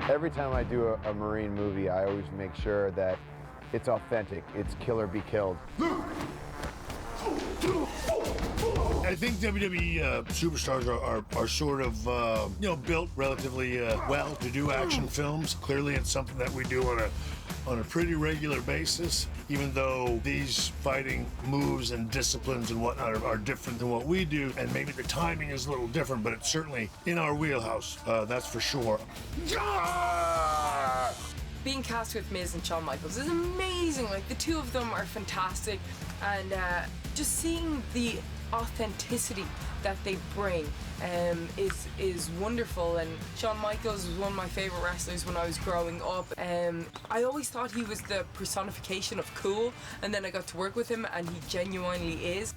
Every time I do a Marine movie, I always make sure that it's authentic. It's kill or be killed. I think WWE superstars are sort of, built relatively well to do action films. Clearly, it's something that we do on a pretty regular basis, even though these fighting moves and disciplines and whatnot are different than what we do, and maybe the timing is a little different, but it's certainly in our wheelhouse, that's for sure. Being cast with Miz and Shawn Michaels is amazing. Like, the two of them are fantastic, and just seeing the authenticity that they bring is wonderful. And Shawn Michaels was one of my favorite wrestlers when I was growing up. I always thought he was the personification of cool, and then I got to work with him and he genuinely is.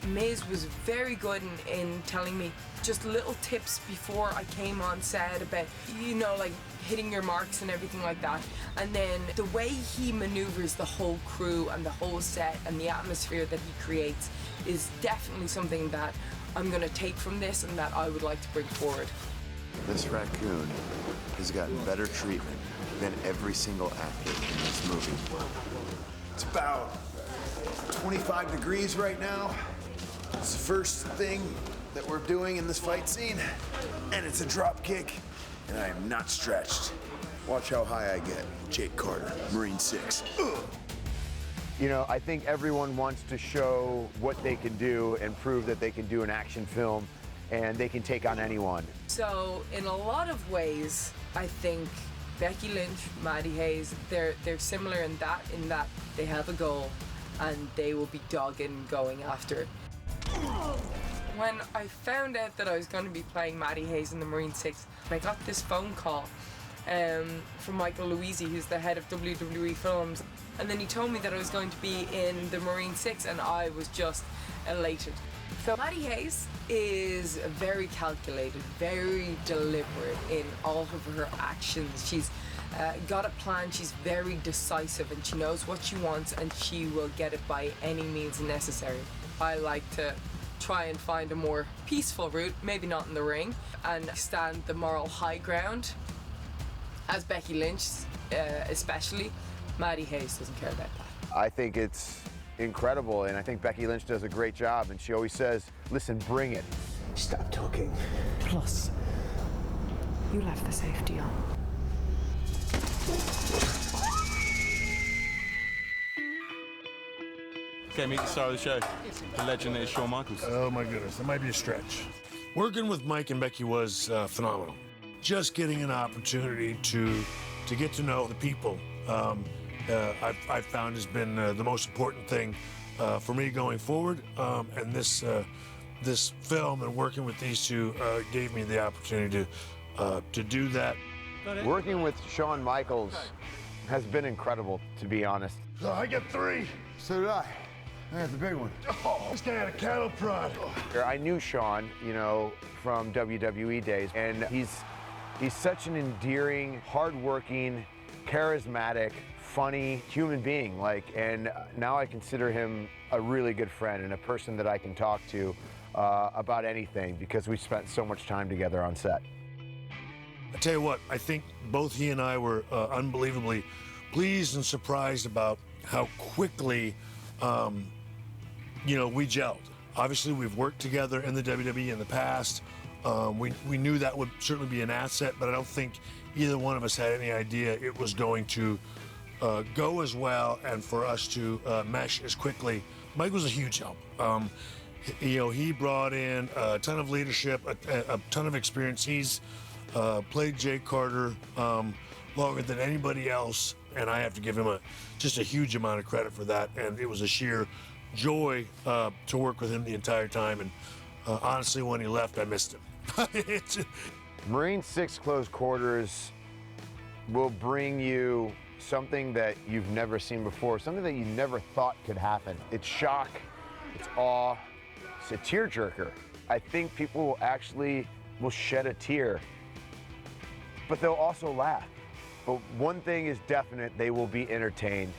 Miz was very good in telling me just little tips before I came on set about, like hitting your marks and everything like that. And then the way he maneuvers the whole crew and the whole set and the atmosphere that he creates is definitely something that I'm gonna take from this and that I would like to bring forward. This raccoon has gotten better treatment than every single actor in this movie. It's about 25 degrees right now. It's the first thing that we're doing in this fight scene, and it's a drop kick, and I am not stretched. Watch how high I get. Jake Carter, Marine 6. Ugh. I think everyone wants to show what they can do and prove that they can do an action film and they can take on anyone. So in a lot of ways, I think Becky Lynch, Maddy Hayes, they're similar in that they have a goal and they will be dogging going after it. When I found out that I was going to be playing Maddy Hayes in the Marine 6, I got this phone call from Michael Louisi, who's the head of WWE Films. And then he told me that I was going to be in the Marine 6, and I was just elated. So Maddy Hayes is very calculated, very deliberate in all of her actions. She's got a plan, she's very decisive, and she knows what she wants, and she will get it by any means necessary. I like to try and find a more peaceful route, maybe not in the ring, and stand the moral high ground. As Becky Lynch, especially, Maddy Hayes doesn't care about that. I think it's incredible, and I think Becky Lynch does a great job, and she always says, listen, bring it. Stop talking. Plus, you left the safety on. Okay, meet the star of the show, the legend that is Shawn Michaels. Oh my goodness, that might be a stretch. Working with Mike and Becky was phenomenal. Just getting an opportunity to get to know the people, I've found has been the most important thing for me going forward. And this film and working with these two gave me the opportunity to do that. Working with Shawn Michaels has been incredible, to be honest. So I get 3. So did I. That's a big one. Oh, this guy had a cattle prod. I knew Shawn, from WWE days, and he's such an endearing, hardworking, charismatic, funny human being. And now I consider him a really good friend and a person that I can talk to about anything because we spent so much time together on set. I tell you what, I think both he and I were unbelievably pleased and surprised about how quickly, we gelled. Obviously, we've worked together in the WWE in the past. We knew that would certainly be an asset, but I don't think either one of us had any idea it was going to go as well and for us to mesh as quickly. Mike was a huge help. He brought in a ton of leadership, a ton of experience. He's played Jake Carter longer than anybody else, and I have to give him just a huge amount of credit for that. And it was a sheer joy to work with him the entire time. And honestly, when he left, I missed him. Marine 6 Close Quarters will bring you something that you've never seen before, something that you never thought could happen. It's shock, it's awe, it's a tearjerker. I think people will shed a tear, but they'll also laugh. But one thing is definite, they will be entertained.